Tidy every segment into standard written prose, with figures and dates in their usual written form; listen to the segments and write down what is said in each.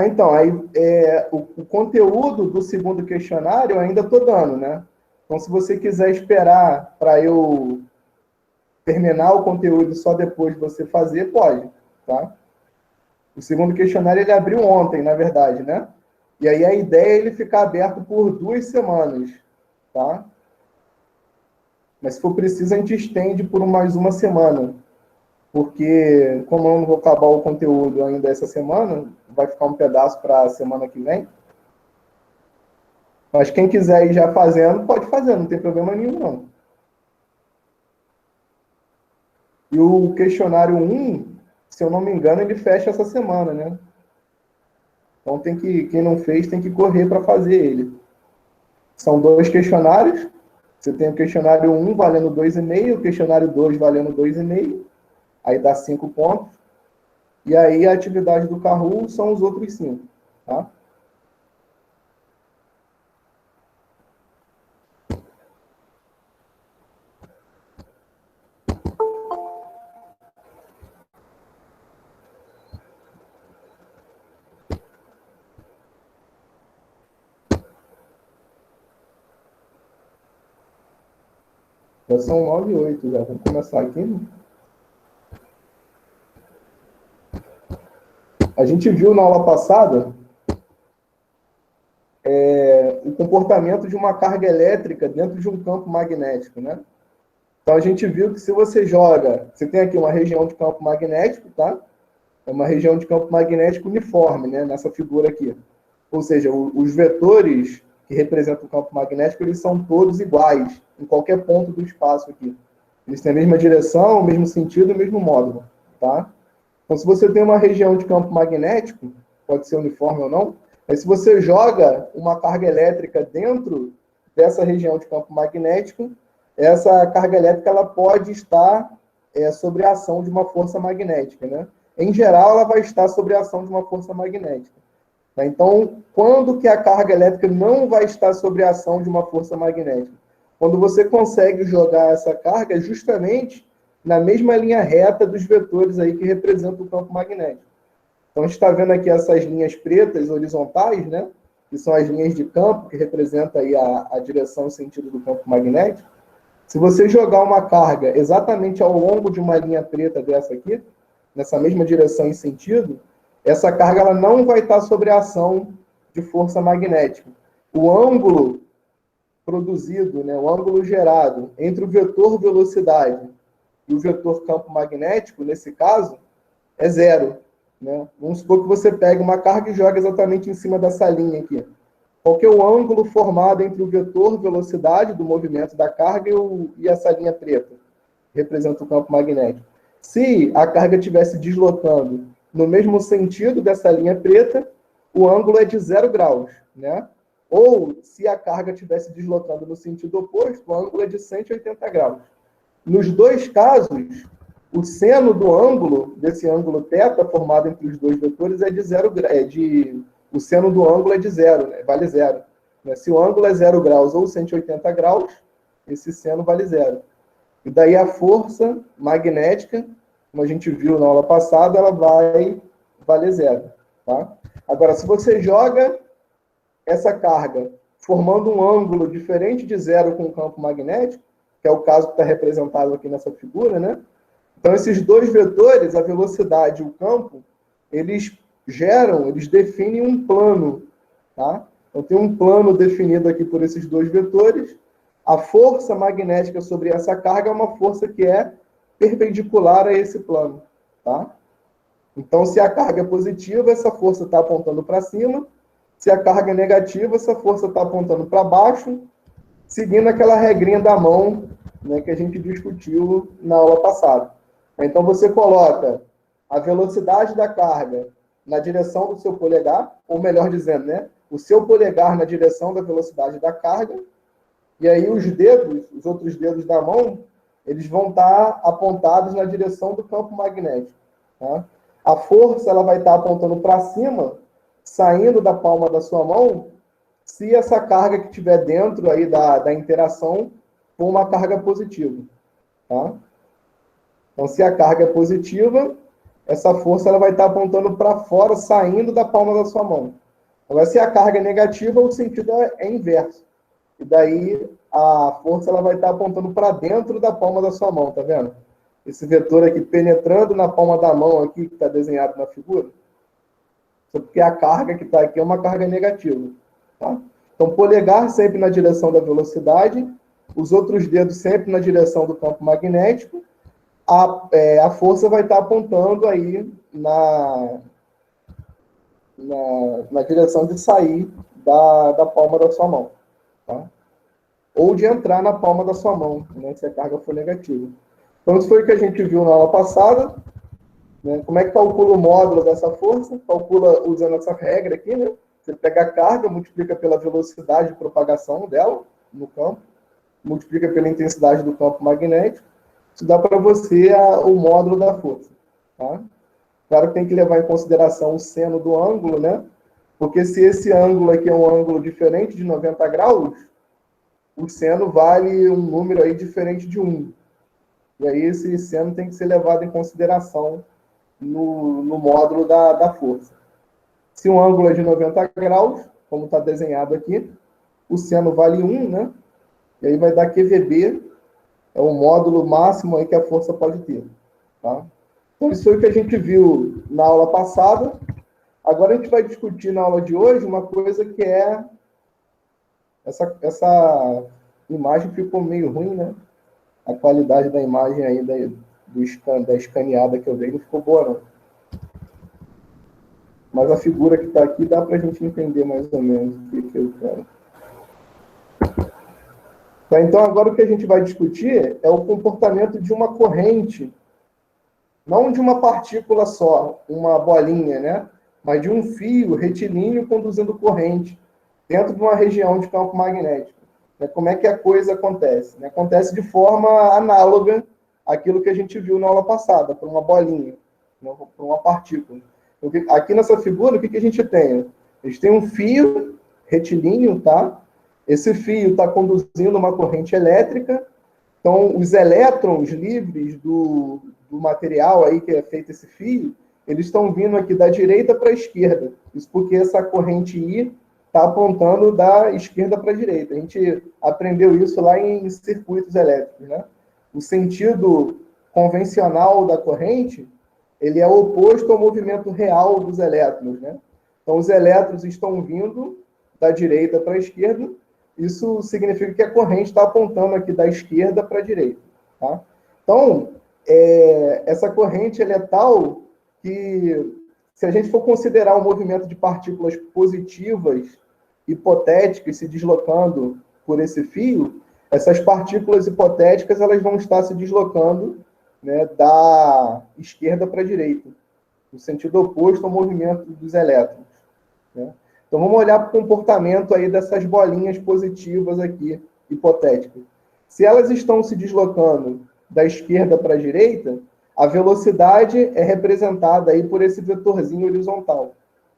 Então, o conteúdo do segundo questionário eu ainda estou dando, né? Então, se você quiser esperar para eu terminar o conteúdo só depois de você fazer, pode, tá? O segundo questionário ele abriu ontem, na verdade, né? E aí a ideia é ele ficar aberto por 2 semanas, tá? Mas se for preciso, a gente estende por mais uma semana, porque como eu não vou acabar o conteúdo ainda essa semana, vai ficar um pedaço para a semana que vem. Mas quem quiser ir já fazendo, pode fazer, não tem problema nenhum, não. E o questionário 1, se eu não me engano, ele fecha essa semana, né? Então quem não fez tem que correr para fazer ele. São 2 questionários. Você tem o questionário 1 valendo 2,5, o questionário 2 valendo 2,5, aí dá 5 pontos. E aí a atividade do Kahoot são os outros 5, tá? Já são 9h08 já. Vamos começar aqui, né? A gente viu na aula passada o comportamento de uma carga elétrica dentro de um campo magnético, né? Então a gente viu que se você joga, você tem aqui uma região de campo magnético, tá? É uma região de campo magnético uniforme, né? Nessa figura aqui. Ou seja, os vetores que representam o campo magnético, eles são todos iguais, em qualquer ponto do espaço aqui. Eles têm a mesma direção, o mesmo sentido, o mesmo módulo, tá? Então, se você tem uma região de campo magnético, pode ser uniforme ou não, mas se você joga uma carga elétrica dentro dessa região de campo magnético, essa carga elétrica ela pode estar sobre a ação de uma força magnética, né? Em geral, ela vai estar sobre a ação de uma força magnética. Tá? Então, quando que a carga elétrica não vai estar sobre a ação de uma força magnética? Quando você consegue jogar essa carga justamente na mesma linha reta dos vetores aí que representam o campo magnético. Então, a gente está vendo aqui essas linhas pretas horizontais, né? Que são as linhas de campo, que representam aí a direção e sentido do campo magnético. Se você jogar uma carga exatamente ao longo de uma linha preta dessa aqui, nessa mesma direção e sentido, essa carga ela não vai estar sobre a ação de força magnética. O ângulo produzido, né, o ângulo gerado entre o vetor velocidade e o vetor campo magnético, nesse caso, é zero. Né? Vamos supor que você pegue uma carga e joga exatamente em cima dessa linha aqui. Qual que é o ângulo formado entre o vetor velocidade do movimento da carga e essa linha preta? Representa o campo magnético. Se a carga estivesse deslocando no mesmo sentido dessa linha preta, o ângulo é de 0 graus. Né? Ou, se a carga estivesse deslocando no sentido oposto, o ângulo é de 180 graus. Nos dois casos, o seno do ângulo, desse ângulo θ formado entre os dois vetores, é de 0 graus. O seno do ângulo é de 0, né? Vale 0. Se o ângulo é 0 graus ou 180 graus, esse seno vale 0. E daí a força magnética, como a gente viu na aula passada, ela vai valer 0. Tá? Agora, se você joga essa carga formando um ângulo diferente de 0 com o campo magnético, que é o caso que está representado aqui nessa figura, né? Então, esses dois vetores, a velocidade e o campo, eles definem um plano, tá? Então, tem um plano definido aqui por esses dois vetores. A força magnética sobre essa carga é uma força que é perpendicular a esse plano, tá? Então, se a carga é positiva, essa força está apontando para cima. Se a carga é negativa, essa força está apontando para baixo, seguindo aquela regrinha da mão, né, que a gente discutiu na aula passada. Então, você coloca a velocidade da carga na direção do seu polegar, ou melhor dizendo, né, o seu polegar na direção da velocidade da carga, e aí os outros dedos da mão, eles vão estar apontados na direção do campo magnético. Tá? A força ela vai estar apontando para cima, saindo da palma da sua mão, se essa carga que estiver dentro aí da interação for uma carga positiva. Tá? Então, se a carga é positiva, essa força ela vai estar apontando para fora, saindo da palma da sua mão. Agora, se a carga é negativa, o sentido é inverso. E daí a força ela vai estar apontando para dentro da palma da sua mão, tá vendo? Esse vetor aqui penetrando na palma da mão aqui, que está desenhado na figura. Só porque a carga que está aqui é uma carga negativa. Tá? Então, polegar sempre na direção da velocidade, os outros dedos sempre na direção do campo magnético, a força vai estar apontando aí na direção de sair da palma da sua mão. Tá? Ou de entrar na palma da sua mão, né, se a carga for negativa. Então, isso foi o que a gente viu na aula passada. Né? Como é que calcula o módulo dessa força? Calcula usando essa regra aqui, né? Você pega a carga, multiplica pela velocidade de propagação dela no campo, multiplica pela intensidade do campo magnético. Isso dá para você o módulo da força. Tá? Claro que tem que levar em consideração o seno do ângulo, né? Porque se esse ângulo aqui é um ângulo diferente de 90 graus, o seno vale um número aí diferente de 1. E aí esse seno tem que ser levado em consideração no módulo da força. Se um ângulo é de 90 graus, como está desenhado aqui, o seno vale 1, né? E aí vai dar QVB, é o módulo máximo aí que a força pode ter. Tá? Então, isso foi o que a gente viu na aula passada. Agora a gente vai discutir na aula de hoje uma coisa que é... Essa imagem ficou meio ruim, né? A qualidade da imagem aí da escaneada que eu dei não ficou boa, não. Mas a figura que está aqui dá para a gente entender mais ou menos o que eu quero. Tá, então, agora o que a gente vai discutir é o comportamento de uma corrente, não de uma partícula só, uma bolinha, né? Mas de um fio retilíneo conduzindo corrente dentro de uma região de campo magnético. Como é que a coisa acontece? Acontece de forma análoga àquilo que a gente viu na aula passada, para uma bolinha, para uma partícula. Aqui nessa figura, o que a gente tem? A gente tem um fio retilíneo, tá? Esse fio está conduzindo uma corrente elétrica. Então, os elétrons livres do material aí que é feito esse fio, eles estão vindo aqui da direita para a esquerda. Isso porque essa corrente I está apontando da esquerda para a direita. A gente aprendeu isso lá em circuitos elétricos, né? O sentido convencional da corrente, ele é oposto ao movimento real dos elétrons, né? Então, os elétrons estão vindo da direita para a esquerda. Isso significa que a corrente está apontando aqui da esquerda para a direita, tá? Então, essa corrente ela é tal que, se a gente for considerar um movimento de partículas positivas, hipotéticas, se deslocando por esse fio, essas partículas hipotéticas elas vão estar se deslocando, né, da esquerda para a direita, no sentido oposto ao movimento dos elétrons. Né? Então, vamos olhar para o comportamento aí dessas bolinhas positivas aqui, hipotéticas. Se elas estão se deslocando da esquerda para a direita, a velocidade é representada aí por esse vetorzinho horizontal.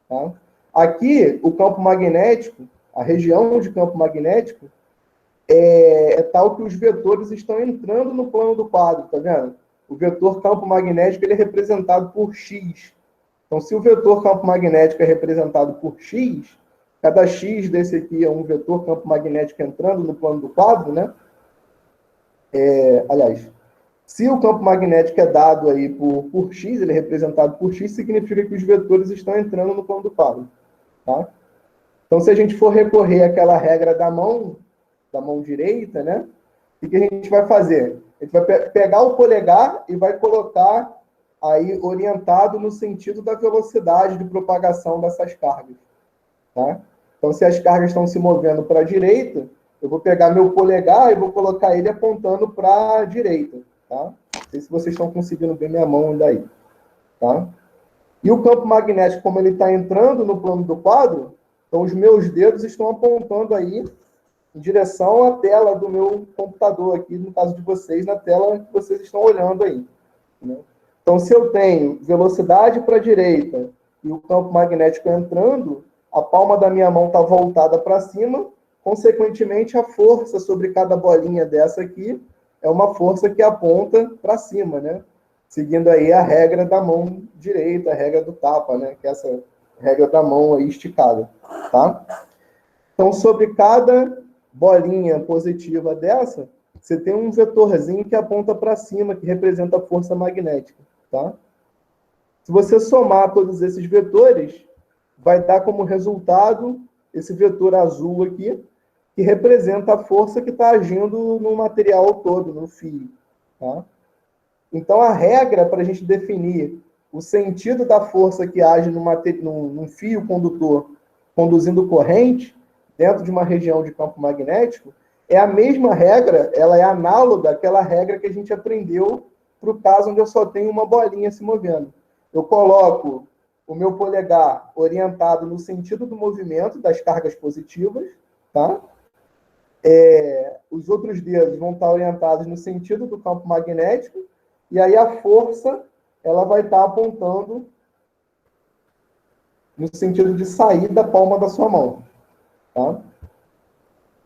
Tá? Aqui, o campo magnético, a região de campo magnético, é tal que os vetores estão entrando no plano do quadro, tá vendo? O vetor campo magnético ele é representado por X. Então, se o vetor campo magnético é representado por X, cada X desse aqui é um vetor campo magnético entrando no plano do quadro, né? Aliás, se o campo magnético é dado aí por X, ele é representado por X, significa que os vetores estão entrando no plano do quadro. Tá? Então, se a gente for recorrer àquela regra da mão direita, né? O que a gente vai fazer? A gente vai pegar o polegar e vai colocar aí orientado no sentido da velocidade de propagação dessas cargas. Tá? Então, se as cargas estão se movendo para a direita, eu vou pegar meu polegar e vou colocar ele apontando para a direita. Tá? Não sei se vocês estão conseguindo ver minha mão ainda aí. Tá? E o campo magnético, como ele está entrando no plano do quadro, então os meus dedos estão apontando aí em direção à tela do meu computador aqui, no caso de vocês, na tela que vocês estão olhando aí. Né? Então, se eu tenho velocidade para a direita e o campo magnético entrando, a palma da minha mão está voltada para cima, consequentemente, a força sobre cada bolinha dessa aqui é uma força que aponta para cima, né? seguindo aí a regra da mão direita, a regra do tapa, né? Que é essa regra da mão aí esticada, tá? Então, sobre cada bolinha positiva dessa, você tem um vetorzinho que aponta para cima, que representa a força magnética, tá? Se você somar todos esses vetores, vai dar como resultado esse vetor azul aqui, que representa a força que está agindo no material todo, no fio, tá? Então, a regra para a gente definir o sentido da força que age num fio condutor conduzindo corrente dentro de uma região de campo magnético é a mesma regra, ela é análoga àquela regra que a gente aprendeu para o caso onde eu só tenho uma bolinha se movendo. Eu coloco o meu polegar orientado no sentido do movimento das cargas positivas, tá? Os outros dedos vão estar orientados no sentido do campo magnético, e aí a força ela vai estar apontando no sentido de sair da palma da sua mão. Tá?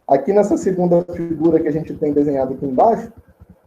Aqui nessa segunda figura que a gente tem desenhado aqui embaixo,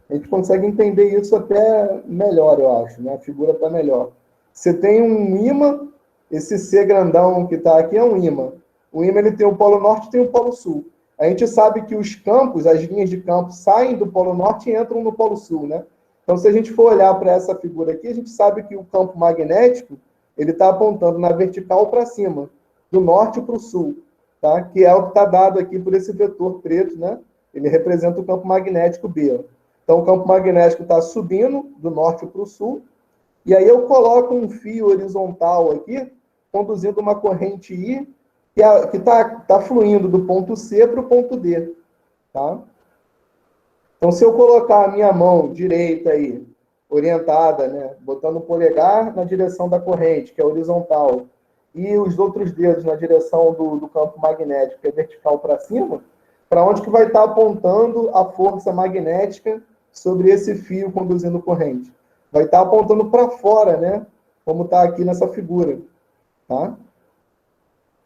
a gente consegue entender isso até melhor, eu acho. Né? A figura está melhor. Você tem um ímã, esse C grandão que está aqui é um ímã. O ímã ele tem o polo norte e tem o polo sul. A gente sabe que os campos, as linhas de campo, saem do polo norte e entram no polo sul, né? Então, se a gente for olhar para essa figura aqui, a gente sabe que o campo magnético ele está apontando na vertical para cima, do norte para o sul, tá? Que é o que está dado aqui por esse vetor preto, né? Ele representa o campo magnético B. Então, o campo magnético está subindo do norte para o sul, e aí eu coloco um fio horizontal aqui, conduzindo uma corrente I, que está fluindo do ponto C para o ponto D, tá? Então, se eu colocar a minha mão direita aí, orientada, né, botando o polegar na direção da corrente, que é horizontal, e os outros dedos na direção do campo magnético, que é vertical para cima, para onde que vai estar apontando a força magnética sobre esse fio conduzindo corrente? Vai estar apontando para fora, né? Como está aqui nessa figura, tá?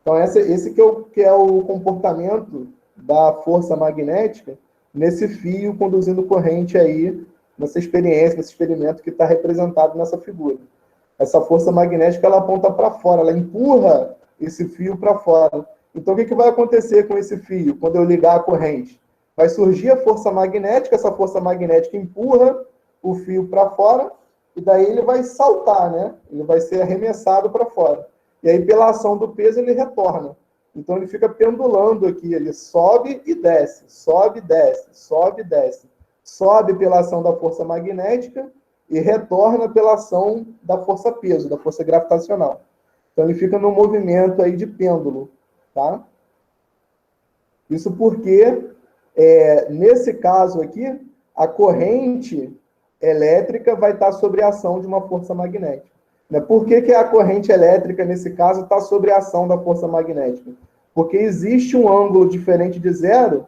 Então, esse que é o comportamento da força magnética nesse fio conduzindo corrente aí, nessa experiência, nesse experimento que está representado nessa figura. Essa força magnética, ela aponta para fora, ela empurra esse fio para fora. Então, o que vai acontecer com esse fio quando eu ligar a corrente? Vai surgir a força magnética, essa força magnética empurra o fio para fora, e daí ele vai saltar, né? Ele vai ser arremessado para fora. E aí, pela ação do peso, ele retorna. Então, ele fica pendulando aqui, ele sobe e desce, sobe e desce, sobe e desce. Sobe pela ação da força magnética e retorna pela ação da força-peso, da força gravitacional. Então, ele fica num movimento aí de pêndulo, tá? Isso porque, nesse caso aqui, a corrente elétrica vai estar sob a ação de uma força magnética. Por que a corrente elétrica, nesse caso, está sob a ação da força magnética? Porque existe um ângulo diferente de zero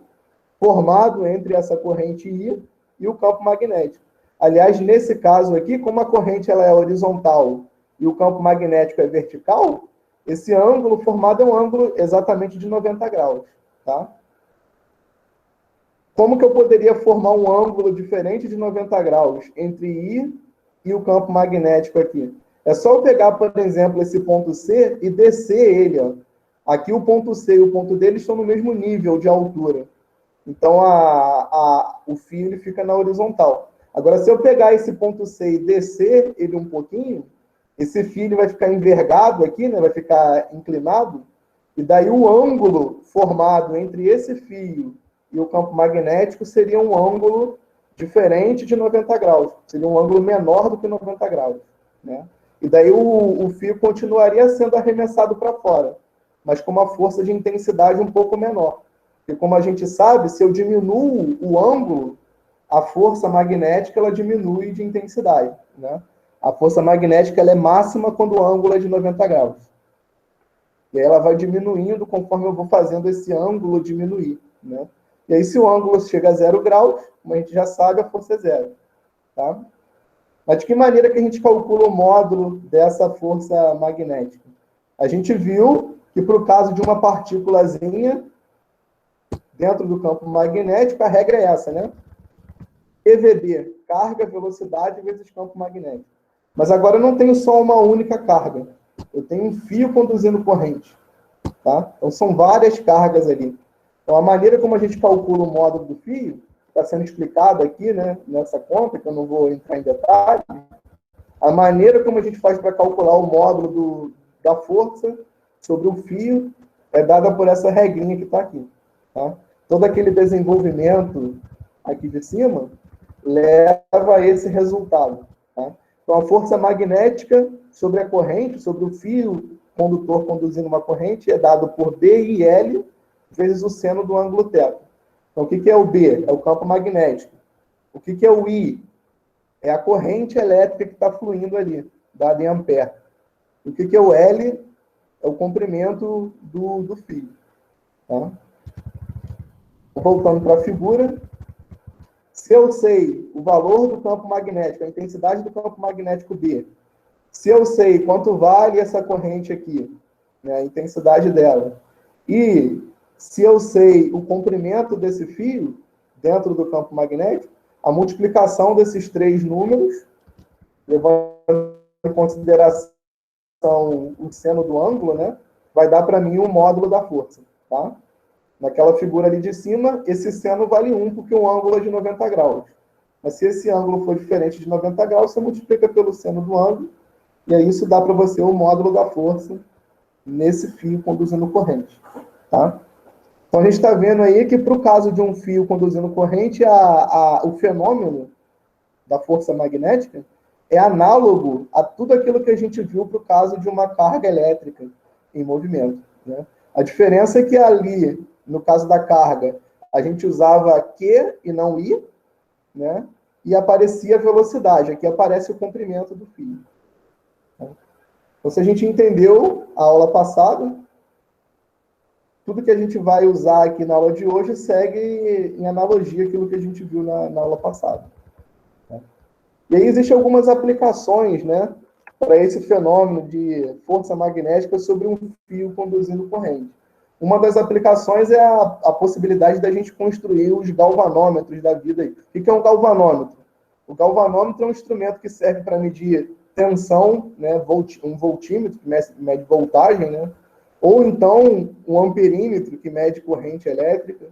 formado entre essa corrente I e o campo magnético. Aliás, nesse caso aqui, como a corrente ela é horizontal e o campo magnético é vertical, esse ângulo formado é um ângulo exatamente de 90 graus. Tá? Como que eu poderia formar um ângulo diferente de 90 graus entre I e o campo magnético aqui? É só eu pegar, por exemplo, esse ponto C e descer ele. Ó. Aqui o ponto C e o ponto D estão no mesmo nível de altura. Então, o fio ele fica na horizontal. Agora, se eu pegar esse ponto C e descer ele um pouquinho, esse fio ele vai ficar envergado aqui, né? Vai ficar inclinado, e daí o ângulo formado entre esse fio e o campo magnético seria um ângulo diferente de 90 graus. Seria um ângulo menor do que 90 graus. Né? E daí o fio continuaria sendo arremessado para fora, mas com uma força de intensidade um pouco menor. Porque, como a gente sabe, se eu diminuo o ângulo, a força magnética ela diminui de intensidade. Né? A força magnética ela é máxima quando o ângulo é de 90 graus. E aí ela vai diminuindo conforme eu vou fazendo esse ângulo diminuir. Né? E aí, se o ângulo chega a 0 graus, como a gente já sabe, a força é zero. Tá? Mas de que maneira que a gente calcula o módulo dessa força magnética? A gente viu que, para o caso de uma partículazinha dentro do campo magnético, a regra é essa, né? EVD, carga, velocidade vezes campo magnético. Mas agora eu não tenho só uma única carga. Eu tenho um fio conduzindo corrente. Tá? Então, são várias cargas ali. Então, a maneira como a gente calcula o módulo do fio, está sendo explicado aqui, né, nessa conta, que eu não vou entrar em detalhe, a maneira como a gente faz para calcular o módulo da força sobre o fio é dada por essa regrinha que está aqui. Tá? Todo aquele desenvolvimento aqui de cima leva a esse resultado. Tá? Então, a força magnética sobre a corrente, sobre o fio condutor conduzindo uma corrente, é dado por B e L vezes o seno do ângulo θ. Então, o que é o B? É o campo magnético. O que é o I? É a corrente elétrica que está fluindo ali, dada em ampere. O que é o L? É o comprimento do fio. Tá? Voltando para a figura, se eu sei o valor do campo magnético, a intensidade do campo magnético B, se eu sei quanto vale essa corrente aqui, né, a intensidade dela, e se eu sei o comprimento desse fio dentro do campo magnético, a multiplicação desses três números, levando em consideração o seno do ângulo, né, vai dar para mim o módulo da força. Tá? Naquela figura ali de cima, esse seno vale 1, porque o ângulo é de 90 graus. Mas se esse ângulo for diferente de 90 graus, você multiplica pelo seno do ângulo, e aí isso dá para você o módulo da força nesse fio conduzindo corrente. Tá? Então, a gente está vendo aí que, para o caso de um fio conduzindo corrente, o fenômeno da força magnética é análogo a tudo aquilo que a gente viu para o caso de uma carga elétrica em movimento. Né? A diferença é que ali, no caso da carga, a gente usava Q e não I, né? E aparecia a velocidade. Aqui aparece o comprimento do fio. Então, se a gente entendeu a aula passada, tudo que a gente vai usar aqui na aula de hoje segue em analogia àquilo que a gente viu na aula passada. E aí existem algumas aplicações, né, para esse fenômeno de força magnética sobre um fio conduzindo corrente. Uma das aplicações é a possibilidade da gente construir os galvanômetros da vida. O que é um galvanômetro? O galvanômetro é um instrumento que serve para medir tensão, né, um voltímetro, que mede voltagem, né, ou então um amperímetro, que mede corrente elétrica.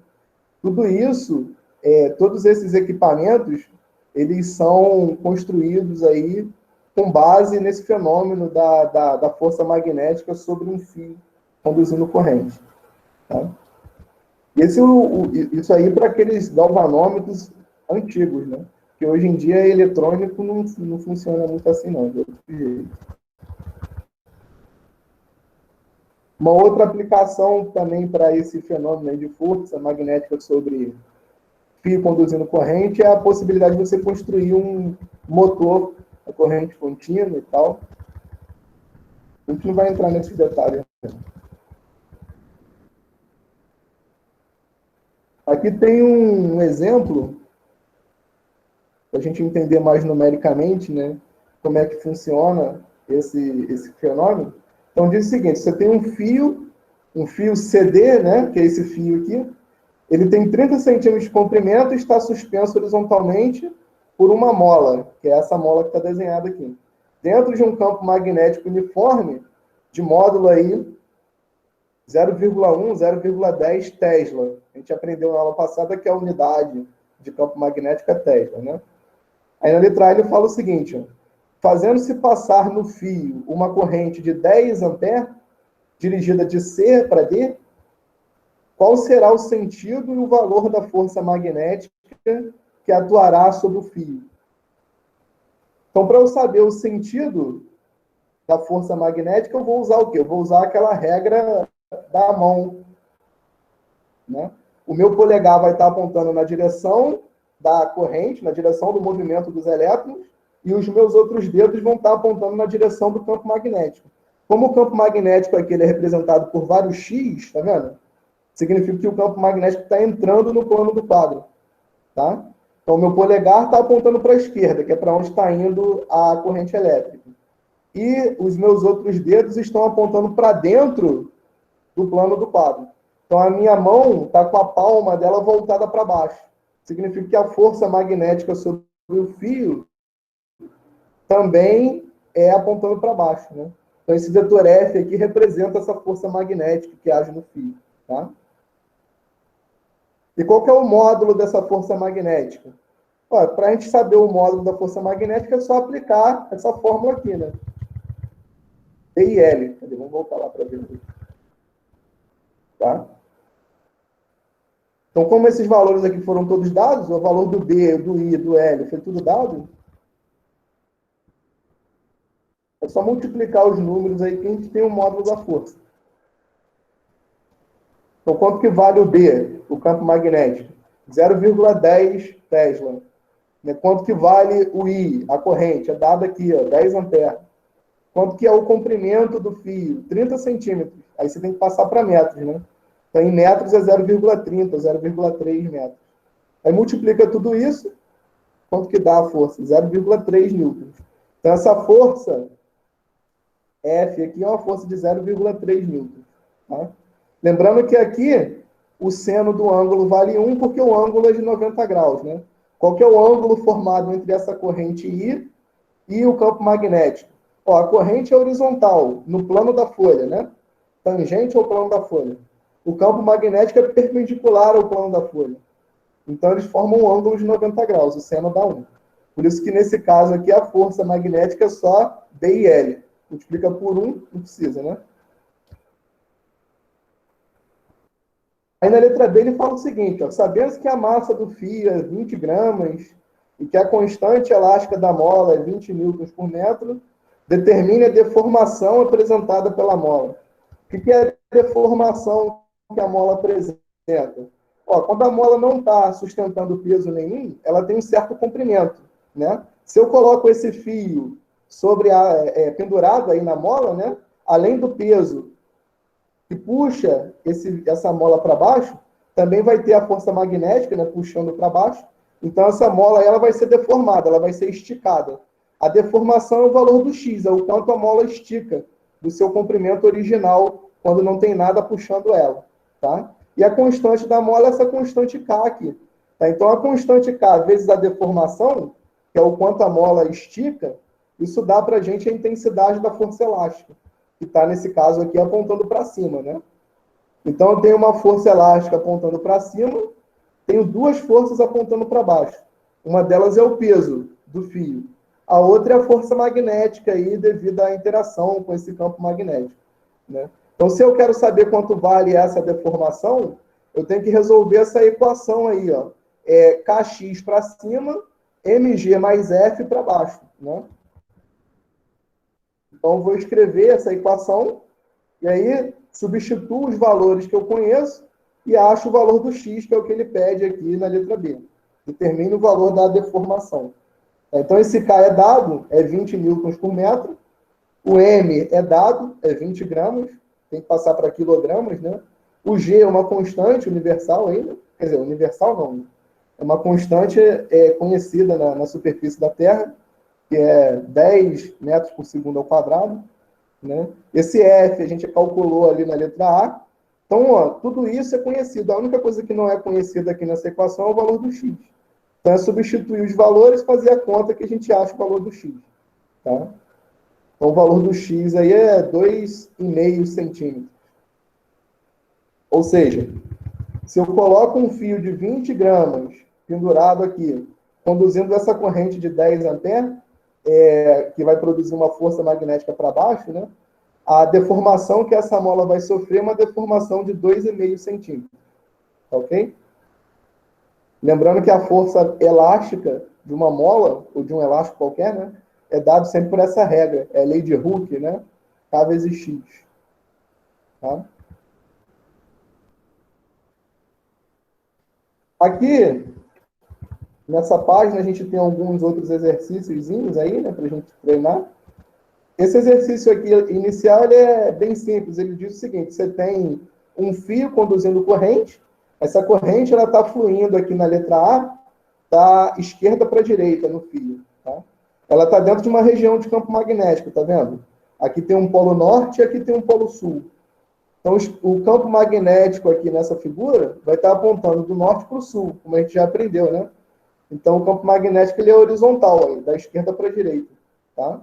Tudo isso, todos esses equipamentos, eles são construídos aí com base nesse fenômeno da força magnética sobre um fio conduzindo corrente. Tá? Isso aí para aqueles galvanômetros antigos, né? Que hoje em dia eletrônico não funciona muito assim, não. De outro jeito. Uma outra aplicação também para esse fenômeno de força magnética sobre fio conduzindo corrente é a possibilidade de você construir um motor a corrente contínua e tal. A gente não vai entrar nesses detalhes. Aqui tem um exemplo, para a gente entender mais numericamente, né, como é que funciona esse fenômeno. Então, diz o seguinte, você tem um fio CD, né, que é esse fio aqui, ele tem 30 centímetros de comprimento e está suspenso horizontalmente por uma mola, que é essa mola que está desenhada aqui. Dentro de um campo magnético uniforme, de módulo aí 0,1, 0,10 Tesla. A gente aprendeu na aula passada que a unidade de campo magnético é Tesla, né? Aí na letra A ele fala o seguinte, ó, fazendo-se passar no fio uma corrente de 10 amperes, dirigida de C para D, qual será o sentido e o valor da força magnética que atuará sobre o fio? Então, para eu saber o sentido da força magnética, eu vou usar o quê? Eu vou usar aquela regra da mão. Né? O meu polegar vai estar apontando na direção da corrente, na direção do movimento dos elétrons, e os meus outros dedos vão estar apontando na direção do campo magnético. Como o campo magnético aqui ele é representado por vários X, tá vendo? Significa que o campo magnético está entrando no plano do quadro. Tá? Então, o meu polegar está apontando para a esquerda, que é para onde está indo a corrente elétrica. E os meus outros dedos estão apontando para dentro do plano do quadro. Então, a minha mão está com a palma dela voltada para baixo. significa que a força magnética sobre o fio também é apontando para baixo, né? Então, esse vetor F aqui representa essa força magnética que age no fio, tá? E qual que é o módulo dessa força magnética? Para a gente saber o módulo da força magnética, é só aplicar essa fórmula aqui, né? E e L. Vamos voltar lá para ver. Tá? Então, como esses valores aqui foram todos dados, o valor do B, do I, do L, foi tudo dado, é só multiplicar os números aí que a gente tem o módulo da força. Então, quanto que vale o B, o campo magnético? 0,10 Tesla. Quanto que vale o I, a corrente? É dado aqui, ó, 10 amperes. Quanto que é o comprimento do fio? 30 centímetros. Aí você tem que passar para metros, né? Então, em metros é 0,30, 0,3 metros. Aí multiplica tudo isso, quanto que dá a força? 0,3 newtons. Então, essa força F aqui é uma força de 0,3 newtons. Tá? Lembrando que aqui o seno do ângulo vale 1, porque o ângulo é de 90 graus, né? Qual que é o ângulo formado entre essa corrente I e o campo magnético? Ó, a corrente é horizontal, no plano da folha, né? Tangente ao plano da folha. O campo magnético é perpendicular ao plano da folha. Então, eles formam um ângulo de 90 graus, o seno dá 1. Por isso que, nesse caso aqui, a força magnética é só B e L. Multiplica por 1, não precisa, né? Aí, na letra B, ele fala o seguinte, ó, sabendo que a massa do fio é 20 gramas e que a constante elástica da mola é 20 newtons por metro, determine a deformação apresentada pela mola. O que é a deformação que a mola apresenta? Ó, quando a mola não está sustentando peso nenhum, ela tem um certo comprimento, né? Se eu coloco esse fio sobre pendurado aí na mola, né? Além do peso que puxa essa mola para baixo, também vai ter a força magnética, né? Puxando para baixo. Então essa mola ela vai ser deformada, ela vai ser esticada. A deformação é o valor do x, é o quanto a mola estica do seu comprimento original quando não tem nada puxando ela, tá? E a constante da mola é essa constante K aqui. Tá? Então, a constante K vezes a deformação, que é o quanto a mola estica, isso dá para a gente a intensidade da força elástica, que está, nesse caso aqui, apontando para cima, né? Então, eu tenho uma força elástica apontando para cima, tenho duas forças apontando para baixo. Uma delas é o peso do fio. A outra é a força magnética aí, devido à interação com esse campo magnético, né? Então, se eu quero saber quanto vale essa deformação, eu tenho que resolver essa equação aí, ó. Kx para cima, mg mais f para baixo, né? Então, vou escrever essa equação e aí substituo os valores que eu conheço e acho o valor do x, que é o que ele pede aqui na letra B. Determine o valor da deformação. Então, esse K é dado, é 20 newtons por metro. O M é dado, é 20 gramas. Tem que passar para quilogramas, né? O G é uma constante universal ainda. Quer dizer, universal não. É uma constante conhecida na superfície da Terra, que é 10 metros por segundo ao quadrado, né? Esse F a gente calculou ali na letra A. Então, ó, tudo isso é conhecido. A única coisa que não é conhecida aqui nessa equação é o valor do x. Então, é substituir os valores e fazer a conta que a gente acha o valor do x. Tá? Então, o valor do x aí é 2,5 centímetros. Ou seja, se eu coloco um fio de 20 gramas pendurado aqui, conduzindo essa corrente de 10 amperes, que vai produzir uma força magnética para baixo, né? A deformação que essa mola vai sofrer é uma deformação de 2,5 centímetros. Ok? Lembrando que a força elástica de uma mola, ou de um elástico qualquer, né, é dado sempre por essa regra. É a lei de Hooke, né? K vezes X. Tá? Aqui, nessa página, a gente tem alguns outros exercícios aí, né, para a gente treinar. Esse exercício aqui inicial ele é bem simples. Ele diz o seguinte: você tem um fio conduzindo corrente. Essa corrente ela está fluindo aqui na letra A, da esquerda para a direita no fio. Tá? Ela está dentro de uma região de campo magnético, tá vendo? Aqui tem um polo norte e aqui tem um polo sul. Então, o campo magnético aqui nessa figura vai estar apontando do norte para o sul, como a gente já aprendeu, né? Então, o campo magnético ele é horizontal, aí, da esquerda para a direita. Tá?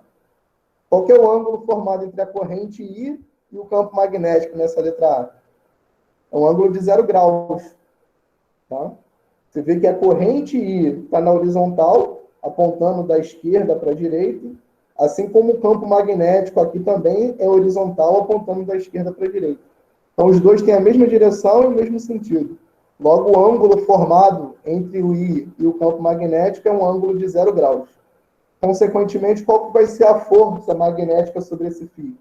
Qual que é o ângulo formado entre a corrente I e o campo magnético nessa letra A? É um ângulo de 0 graus. Tá? Você vê que a corrente I está na horizontal, apontando da esquerda para a direita, assim como o campo magnético aqui também é horizontal, apontando da esquerda para a direita. Então, os dois têm a mesma direção e o mesmo sentido. Logo, o ângulo formado entre o I e o campo magnético é um ângulo de 0 graus. Consequentemente, qual vai ser a força magnética sobre esse fio?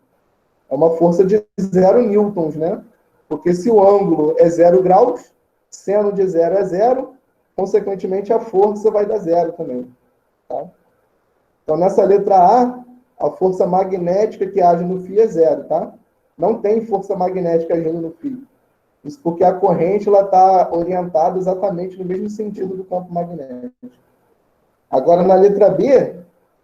É uma força de 0 newtons, né? Porque se o ângulo é 0 graus, seno de 0 é 0, consequentemente a força vai dar 0 também. Tá? Então, nessa letra A força magnética que age no fio é 0, tá? Não tem força magnética agindo no fio. Isso porque a corrente está orientada exatamente no mesmo sentido do campo magnético. Agora, na letra B,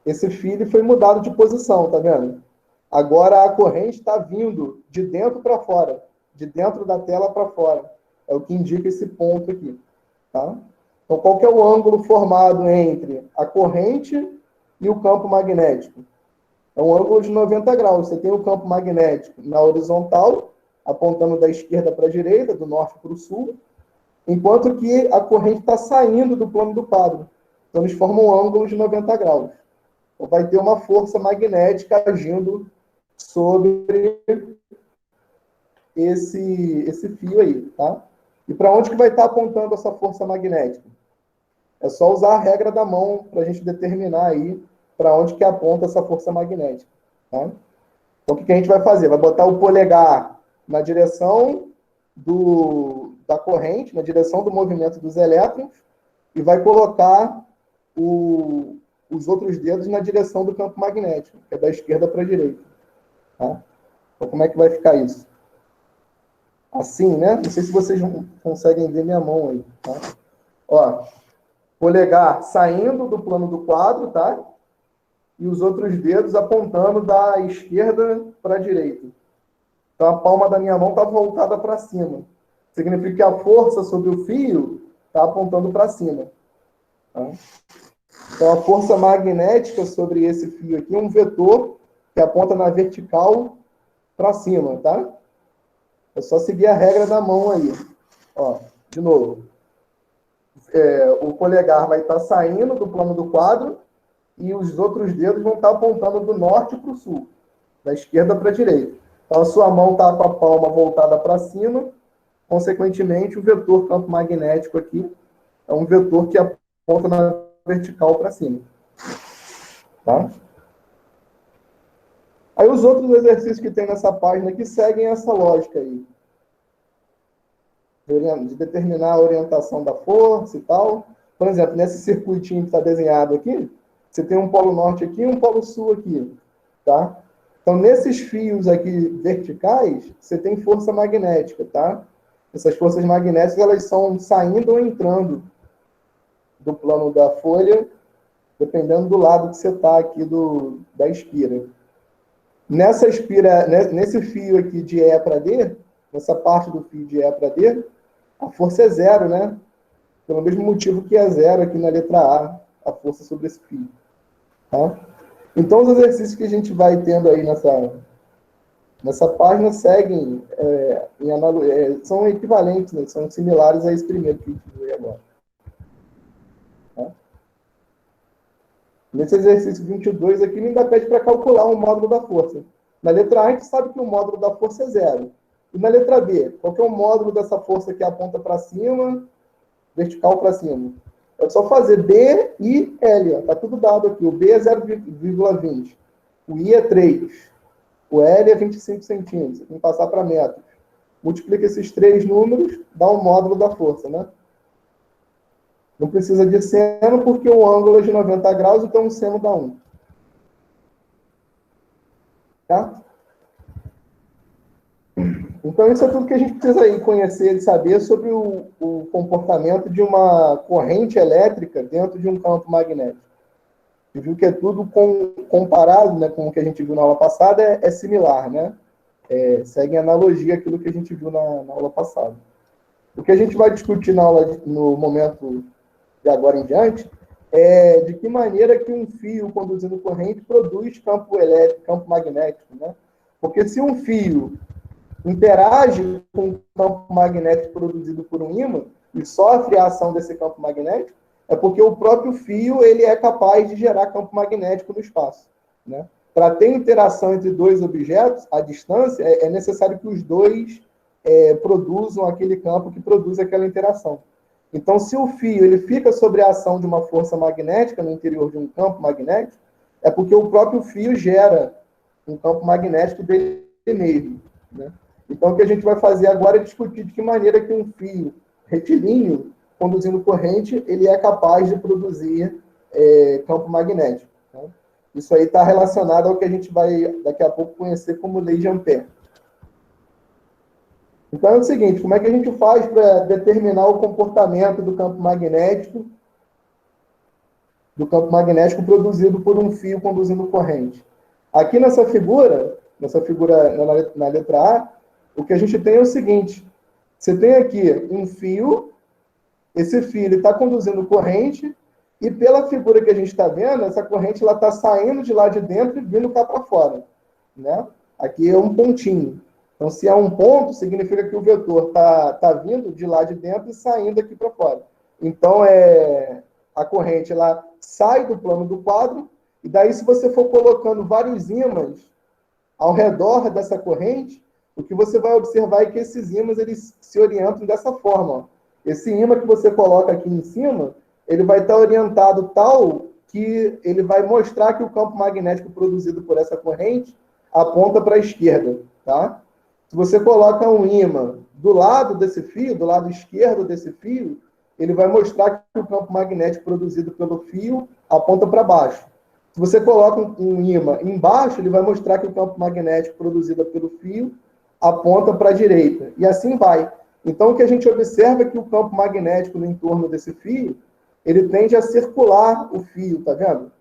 esse fio foi mudado de posição, tá vendo? Agora a corrente está vindo de dentro para fora, de dentro da tela para fora. É o que indica esse ponto aqui. Tá? Então, qual que é o ângulo formado entre a corrente e o campo magnético? É um ângulo de 90 graus. Você tem o campo magnético na horizontal, apontando da esquerda para a direita, do norte para o sul, enquanto que a corrente está saindo do plano do quadro. Então, eles formam um ângulo de 90 graus. Então, vai ter uma força magnética agindo sobre esse fio aí, tá? E para onde que vai estar apontando essa força magnética? É só usar a regra da mão para a gente determinar aí para onde que aponta essa força magnética, tá? Então, o que a gente vai fazer? Vai botar o polegar na direção da corrente, na direção do movimento dos elétrons, e vai colocar os outros dedos na direção do campo magnético, que é da esquerda para a direita. Tá? Então, como é que vai ficar isso? Assim, né? Não sei se vocês conseguem ver minha mão aí. Tá? Ó, polegar saindo do plano do quadro, tá? E os outros dedos apontando da esquerda para a direita. Então, a palma da minha mão está voltada para cima. Significa que a força sobre o fio está apontando para cima. Tá? Então, a força magnética sobre esse fio aqui é um vetor que aponta na vertical para cima, tá? É só seguir a regra da mão aí. Ó, de novo. O polegar vai estar saindo do plano do quadro e os outros dedos vão estar apontando do norte para o sul, da esquerda para a direita. Então, a sua mão está com a palma voltada para cima, consequentemente, o vetor campo magnético aqui é um vetor que aponta na vertical para cima. Tá? Aí os outros exercícios que tem nessa página aqui seguem essa lógica aí. De determinar a orientação da força e tal. Por exemplo, nesse circuitinho que está desenhado aqui, você tem um polo norte aqui e um polo sul aqui. Tá? Então, nesses fios aqui verticais, você tem força magnética, tá? Essas forças magnéticas, elas são saindo ou entrando do plano da folha, dependendo do lado que você está aqui da espira. Nessa espira, nesse fio aqui de E para D, nessa parte do fio de E para D, a força é 0, né? Pelo mesmo motivo que é 0 aqui na letra A força sobre esse fio. Tá? Então, os exercícios que a gente vai tendo aí nessa página seguem, são equivalentes, né? São similares a esse primeiro que a gente viu agora. Tá? Nesse exercício 22 aqui, ele ainda pede para calcular o módulo da força. Na letra A, a gente sabe que o módulo da força é 0. E na letra B, qual que é o módulo dessa força que aponta para cima, vertical para cima? É só fazer B e L. Está tudo dado aqui. O B é 0,20. O I é 3. O L é 25 centímetros. Você tem que passar para metros. Multiplica esses três números, dá um módulo da força, né? Não precisa de seno, porque o ângulo é de 90 graus, então o seno dá 1. Tá? Então, isso é tudo que a gente precisa aí conhecer e saber sobre o comportamento de uma corrente elétrica dentro de um campo magnético. Você viu que é tudo comparado, né, com o que a gente viu na aula passada, é similar, né? seguem analogia àquilo que a gente viu na aula passada. O que a gente vai discutir na aula, no momento de agora em diante, é de que maneira que um fio conduzindo corrente produz campo elétrico, campo magnético, né? Porque se um fio interage com o campo magnético produzido por um ímã e sofre a ação desse campo magnético, é porque o próprio fio ele é capaz de gerar campo magnético no espaço, né? Para ter interação entre dois objetos, à distância, é necessário que os dois produzam aquele campo que produz aquela interação. Então, se o fio ele fica sob a ação de uma força magnética no interior de um campo magnético, é porque o próprio fio gera um campo magnético dele mesmo, né? Então, o que a gente vai fazer agora é discutir de que maneira que um fio retilíneo, conduzindo corrente, ele é capaz de produzir campo magnético. Tá? Isso aí está relacionado ao que a gente vai, daqui a pouco, conhecer como lei de Ampère. Então, é o seguinte, como é que a gente faz para determinar o comportamento do campo magnético produzido por um fio conduzindo corrente? Aqui nessa figura na letra A, o que a gente tem é o seguinte, você tem aqui um fio, esse fio está conduzindo corrente, e pela figura que a gente está vendo, essa corrente está saindo de lá de dentro e vindo cá para fora, né? Aqui é um pontinho. Então, se é um ponto, significa que o vetor está vindo de lá de dentro e saindo aqui para fora. Então, a corrente ela sai do plano do quadro, e daí, se você for colocando vários ímãs ao redor dessa corrente, o que você vai observar é que esses ímãs eles se orientam dessa forma. Ó. Esse ímã que você coloca aqui em cima, ele vai estar orientado tal que ele vai mostrar que o campo magnético produzido por essa corrente aponta para a esquerda, tá? Se você coloca um ímã do lado desse fio, do lado esquerdo desse fio, ele vai mostrar que o campo magnético produzido pelo fio aponta para baixo. Se você coloca um ímã embaixo, ele vai mostrar que o campo magnético produzido pelo fio aponta para a direita. E assim vai. Então, o que a gente observa é que o campo magnético no entorno desse fio, ele tende a circular o fio, tá vendo?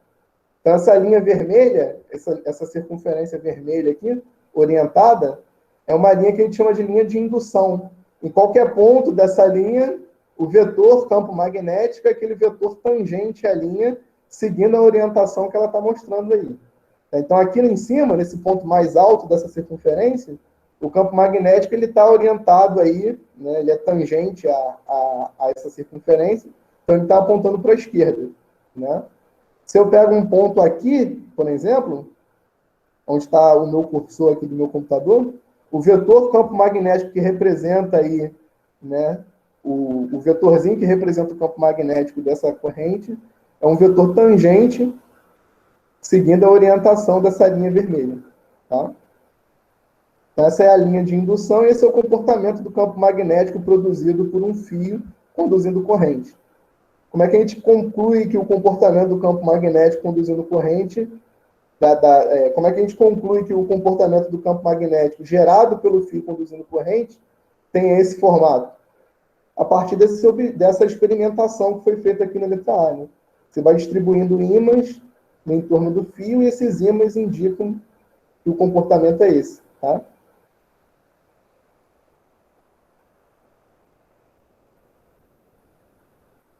Então, essa linha vermelha, essa circunferência vermelha aqui, orientada, é uma linha que a gente chama de linha de indução. Em qualquer ponto dessa linha, o vetor campo magnético é aquele vetor tangente à linha, seguindo a orientação que ela está mostrando aí. Então, aqui em cima, nesse ponto mais alto dessa circunferência, o campo magnético está orientado aí, né, ele é tangente a essa circunferência, então ele está apontando para a esquerda. Né? Se eu pego um ponto aqui, por exemplo, onde está o meu cursor aqui do meu computador, o vetor campo magnético que representa aí, né, o vetorzinho que representa o campo magnético dessa corrente é um vetor tangente seguindo a orientação dessa linha vermelha. Tá? Então, essa é a linha de indução e esse é o comportamento do campo magnético produzido por um fio conduzindo corrente. Como é que a gente conclui que o comportamento do campo magnético conduzindo corrente como é que a gente conclui que o comportamento do campo magnético gerado pelo fio conduzindo corrente tem esse formato? A partir dessa experimentação que foi feita aqui na letra A. Né? Você vai distribuindo ímãs no entorno do fio e esses ímãs indicam que o comportamento é esse. Tá?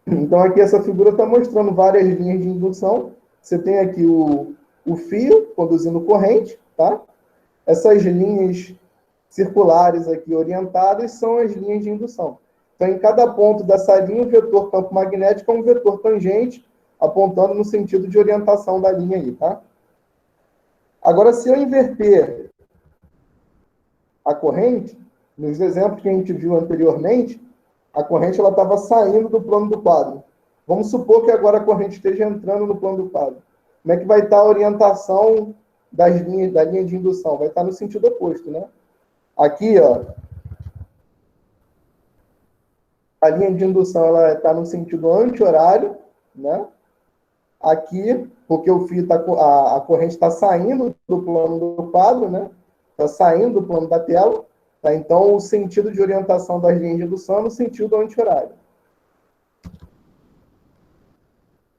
Então, aqui essa figura está mostrando várias linhas de indução. Você tem aqui o fio conduzindo corrente, tá? Essas linhas circulares aqui orientadas são as linhas de indução. Então, em cada ponto dessa linha, o vetor campo magnético é um vetor tangente, apontando no sentido de orientação da linha aí, tá? Agora, se eu inverter a corrente, nos exemplos que a gente viu anteriormente, a corrente estava saindo do plano do quadro. Vamos supor que agora a corrente esteja entrando no plano do quadro. Como é que vai estar a orientação da linha de indução? Vai estar no sentido oposto, né? Aqui, ó, a linha de indução ela está no sentido anti-horário, né? Aqui, porque o fio a corrente está saindo do plano do quadro, né? Está saindo do plano da tela. Tá? Então, o sentido de orientação das linhas de indução é no sentido anti-horário.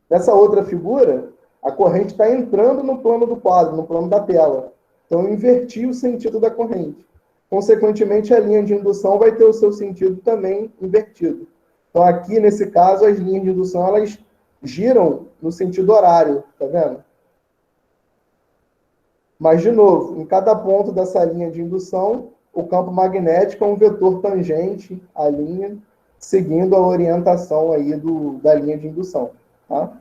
Nessa outra figura, a corrente está entrando no plano do quadro, no plano da tela. Então, eu inverti o sentido da corrente. Consequentemente, a linha de indução vai ter o seu sentido também invertido. Então, aqui, nesse caso, as linhas de indução, elas giram no sentido horário, tá vendo? Mas, de novo, em cada ponto dessa linha de indução, o campo magnético é um vetor tangente à linha, seguindo a orientação aí da linha de indução, tá?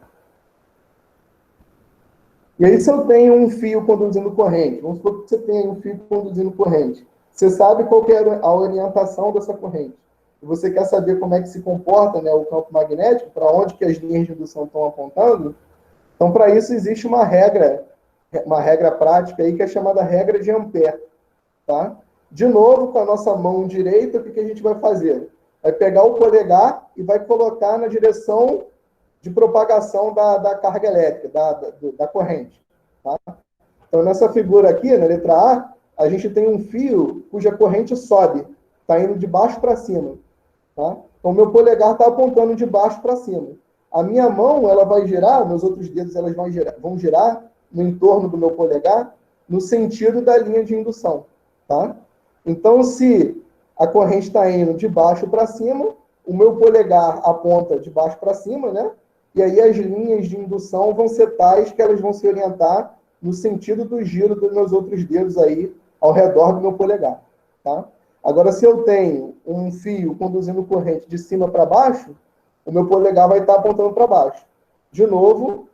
E aí, se eu tenho um fio conduzindo corrente, vamos supor que você tenha um fio conduzindo corrente, você sabe qual que é a orientação dessa corrente. E você quer saber como é que se comporta, né, o campo magnético, para onde que as linhas de indução estão apontando. Então, para isso, existe uma regra prática aí, que é chamada regra de Ampère. Tá? De novo, com a nossa mão direita, o que a gente vai fazer? Vai pegar o polegar e vai colocar na direção de propagação da carga elétrica, da corrente. Tá? Então, nessa figura aqui, na letra A, a gente tem um fio cuja corrente sobe, está indo de baixo para cima. Tá? Então, o meu polegar está apontando de baixo para cima. A minha mão, ela vai girar, meus outros dedos elas vão girar no entorno do meu polegar, no sentido da linha de indução. Tá? Então, se a corrente está indo de baixo para cima, o meu polegar aponta de baixo para cima, né? E aí as linhas de indução vão ser tais que elas vão se orientar no sentido do giro dos meus outros dedos aí ao redor do meu polegar. Tá? Agora, se eu tenho um fio conduzindo corrente de cima para baixo, o meu polegar vai estar apontando para baixo. De novo,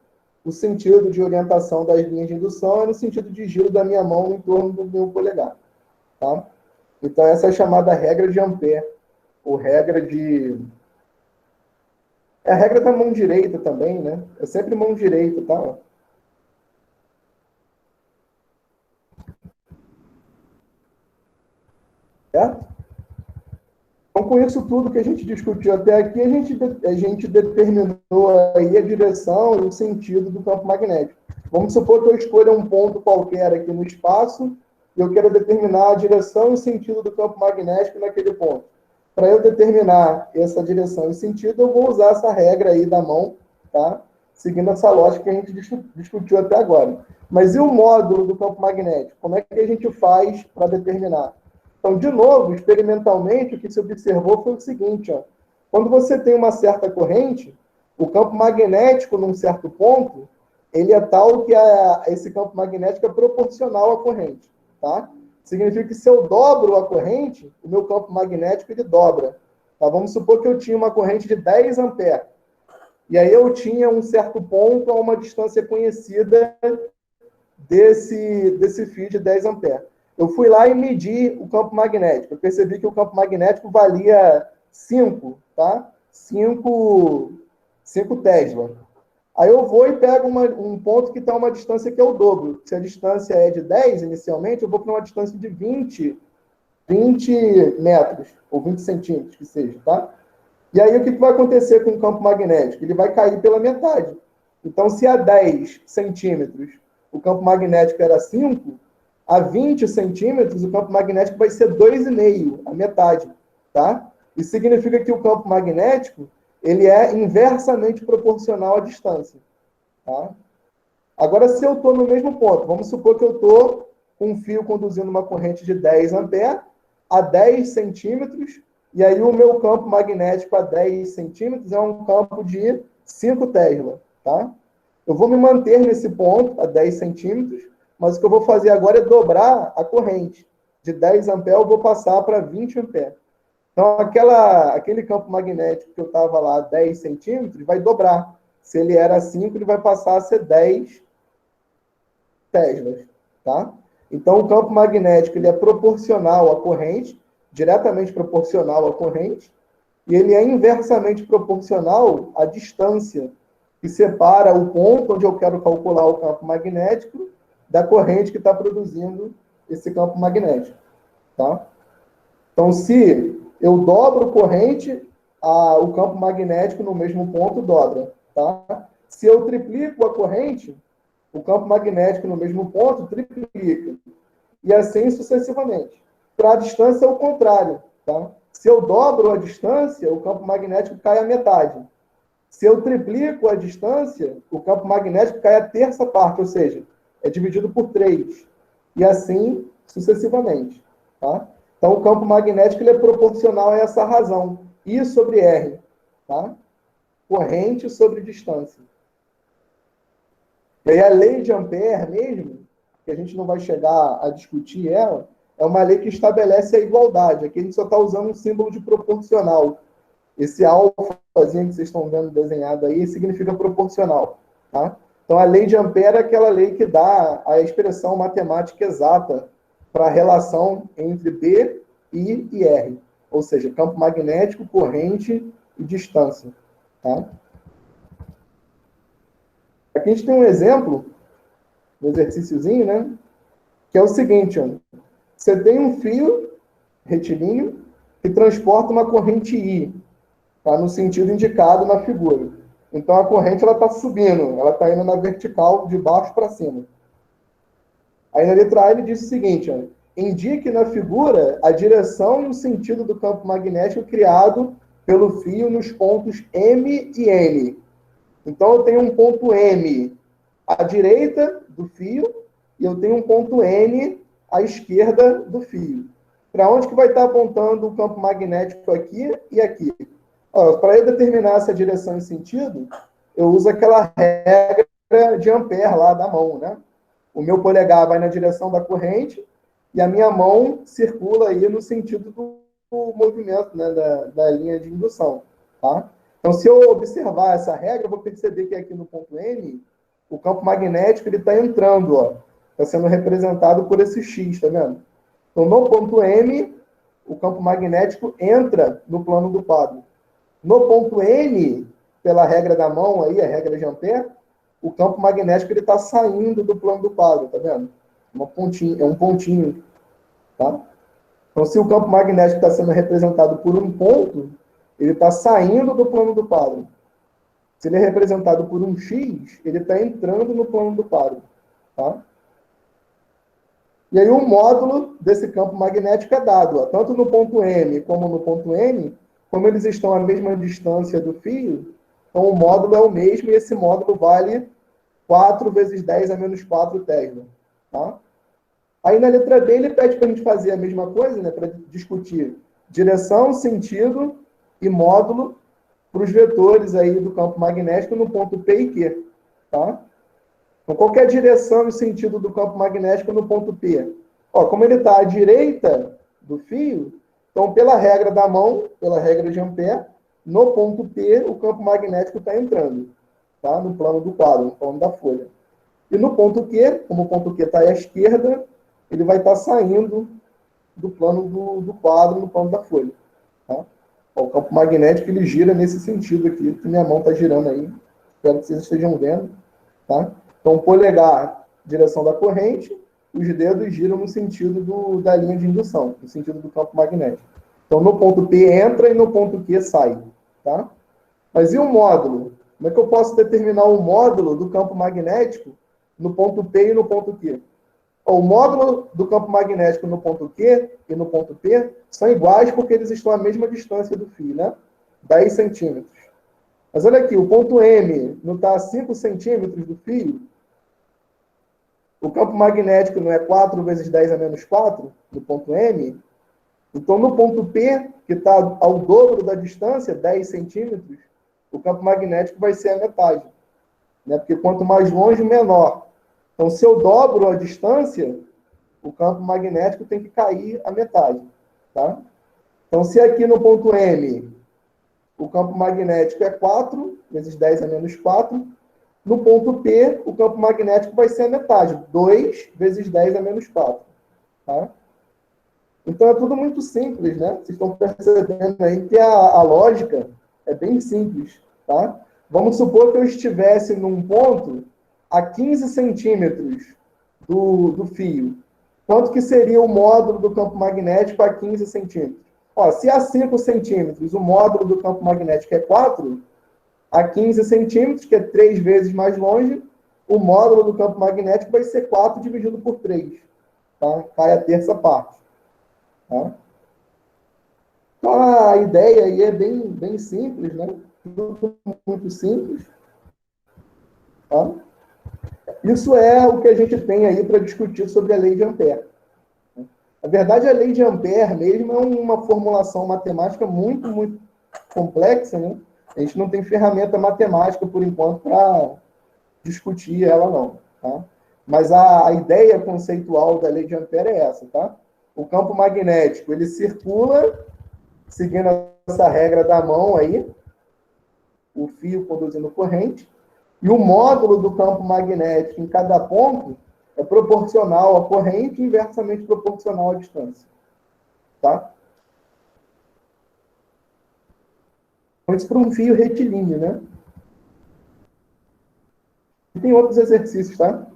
o sentido de orientação das linhas de indução é no sentido de giro da minha mão em torno do meu polegar. Tá? Então, essa é a chamada regra de Ampère, ou regra de... É a regra da mão direita também, né? É sempre mão direita, tá? Certo? Então, com isso tudo que a gente discutiu até aqui, a gente determinou aí a direção e o sentido do campo magnético. Vamos supor que eu escolha um ponto qualquer aqui no espaço e eu quero determinar a direção e o sentido do campo magnético naquele ponto. Para eu determinar essa direção e sentido, eu vou usar essa regra aí da mão, tá? Seguindo essa lógica que a gente discutiu até agora. Mas e o módulo do campo magnético? Como é que a gente faz para determinar? Então, de novo, experimentalmente, o que se observou foi o seguinte, ó. Quando você tem uma certa corrente, o campo magnético, num certo ponto, ele é tal que esse campo magnético é proporcional à corrente. Tá? Significa que se eu dobro a corrente, o meu campo magnético ele dobra. Tá? Vamos supor que eu tinha uma corrente de 10 amperes. E aí eu tinha um certo ponto a uma distância conhecida desse fio de 10 amperes. Eu fui lá e medi o campo magnético. Eu percebi que o campo magnético valia 5, tá? 5 Tesla. Aí eu vou e pego um ponto que está a uma distância que é o dobro. Se a distância é de 10 inicialmente, eu vou para uma distância de 20 metros, ou 20 centímetros, que seja, tá? E aí o que vai acontecer com o campo magnético? Ele vai cair pela metade. Então, se a 10 centímetros o campo magnético era 5, a 20 centímetros o campo magnético vai ser 2,5, a metade, tá? Isso significa que o campo magnético ele é inversamente proporcional à distância. Tá? Agora, se eu estou no mesmo ponto, vamos supor que eu estou com um fio conduzindo uma corrente de 10 amperes a 10 centímetros, e aí o meu campo magnético a 10 centímetros é um campo de 5 Tesla. Tá? Eu vou me manter nesse ponto, a 10 centímetros, mas o que eu vou fazer agora é dobrar a corrente. De 10 amperes eu vou passar para 20 amperes. Então, aquele campo magnético que eu estava lá, 10 centímetros, vai dobrar. Se ele era 5, ele vai passar a ser 10 teslas. Tá? Então, o campo magnético ele é proporcional à corrente, diretamente proporcional à corrente, e ele é inversamente proporcional à distância que separa o ponto onde eu quero calcular o campo magnético da corrente que está produzindo esse campo magnético. Tá? Então, se eu dobro corrente, o campo magnético no mesmo ponto dobra. Tá? Se eu triplico a corrente, o campo magnético no mesmo ponto triplica. E assim sucessivamente. Para a distância é o contrário. Tá? Se eu dobro a distância, o campo magnético cai à metade. Se eu triplico a distância, o campo magnético cai à terça parte, ou seja, é dividido por 3. e assim sucessivamente. Tá? Então, o campo magnético ele é proporcional a essa razão. I sobre R. Tá? Corrente sobre distância. E aí a lei de Ampère mesmo, que a gente não vai chegar a discutir ela, é uma lei que estabelece a igualdade. Aqui a gente só está usando um símbolo de proporcional. Esse alfazinho que vocês estão vendo desenhado aí significa proporcional. Tá? Então, a lei de Ampère é aquela lei que dá a expressão matemática exata para a relação entre B, I e R. Ou seja, campo magnético, corrente e distância. Tá? Aqui a gente tem um exemplo, um exercíciozinho, né? Que é o seguinte, ó. Você tem um fio retilíneo que transporta uma corrente I, tá? No sentido indicado na figura. Então, a corrente está subindo, ela está indo na vertical, de baixo para cima. Aí, na letra A, ele diz o seguinte, ó, indique na figura a direção e o sentido do campo magnético criado pelo fio nos pontos M e N. Então, eu tenho um ponto M à direita do fio e eu tenho um ponto N à esquerda do fio. Para onde que vai estar apontando o campo magnético aqui e aqui? Para eu determinar essa direção e sentido, eu uso aquela regra de Ampère lá da mão, né? O meu polegar vai na direção da corrente e a minha mão circula aí no sentido do movimento, né, da linha de indução, tá? Então, se eu observar essa regra, eu vou perceber que aqui no ponto N, o campo magnético está entrando, ó. Está sendo representado por esse X, tá vendo? Então, no ponto M, o campo magnético entra no plano do quadro. No ponto N, pela regra da mão aí, a regra de Ampère, o campo magnético está saindo do plano do quadro, tá vendo? É um pontinho, tá? Então, se o campo magnético está sendo representado por um ponto, ele está saindo do plano do quadro. Se ele é representado por um X, ele está entrando no plano do quadro, tá? E aí o módulo desse campo magnético é dado, ó, tanto no ponto M como no ponto N, como eles estão à mesma distância do fio, então o módulo é o mesmo e esse módulo vale 4 vezes 10 a menos 4 Tesla. Tá? Aí na letra B ele pede para a gente fazer a mesma coisa, né, para discutir direção, sentido e módulo para os vetores aí do campo magnético no ponto P e Q. Tá? Então, qual que é a direção e o sentido do campo magnético no ponto P? Ó, como ele está à direita do fio, então, pela regra da mão, pela regra de Ampère, no ponto P, o campo magnético está entrando, tá? No plano do quadro, no plano da folha. E no ponto Q, como o ponto Q está à esquerda, ele vai estar saindo do plano do quadro, no plano da folha. Tá? Ó, o campo magnético ele gira nesse sentido aqui, que minha mão está girando aí. Espero que vocês estejam vendo. Tá? Então, o polegar, direção da corrente, os dedos giram no sentido da linha de indução, no sentido do campo magnético. Então, no ponto P entra e no ponto Q sai. Tá? Mas e o módulo? Como é que eu posso determinar o módulo do campo magnético no ponto P e no ponto Q? O módulo do campo magnético no ponto Q e no ponto P são iguais porque eles estão à mesma distância do fio, né? 10 centímetros. Mas olha aqui, o ponto M não está a 5 centímetros do fio? O campo magnético não é 4 vezes 10 a menos 4 do ponto M? Então, no ponto P, que está ao dobro da distância, 10 centímetros, o campo magnético vai ser a metade. Né? Porque quanto mais longe, menor. Então, se eu dobro a distância, o campo magnético tem que cair a metade. Tá? Então, se aqui no ponto M, o campo magnético é 4 vezes 10 a menos 4, no ponto P, o campo magnético vai ser a metade, 2 vezes 10 a menos 4. Tá? Então, é tudo muito simples, né? Vocês estão percebendo aí que a lógica é bem simples, tá? Vamos supor que eu estivesse num ponto a 15 centímetros do fio. Quanto que seria o módulo do campo magnético a 15 centímetros? Ó, se a 5 centímetros o módulo do campo magnético é 4, a 15 centímetros, que é 3 vezes mais longe, o módulo do campo magnético vai ser 4 dividido por 3. Tá? Cai a terça parte. Tá? Então, a ideia aí é bem simples, né? Tudo muito simples. Tá? Isso é o que a gente tem aí para discutir sobre a lei de Ampère. Na verdade, a lei de Ampère mesmo é uma formulação matemática muito, muito complexa, né? A gente não tem ferramenta matemática, por enquanto, para discutir ela, não. Tá? Mas a ideia conceitual da lei de Ampère é essa, tá? O campo magnético, ele circula, seguindo essa regra da mão aí, o fio conduzindo corrente, e o módulo do campo magnético em cada ponto é proporcional à corrente e inversamente proporcional à distância. Tá? Isso para um fio retilíneo, né? E tem outros exercícios, tá?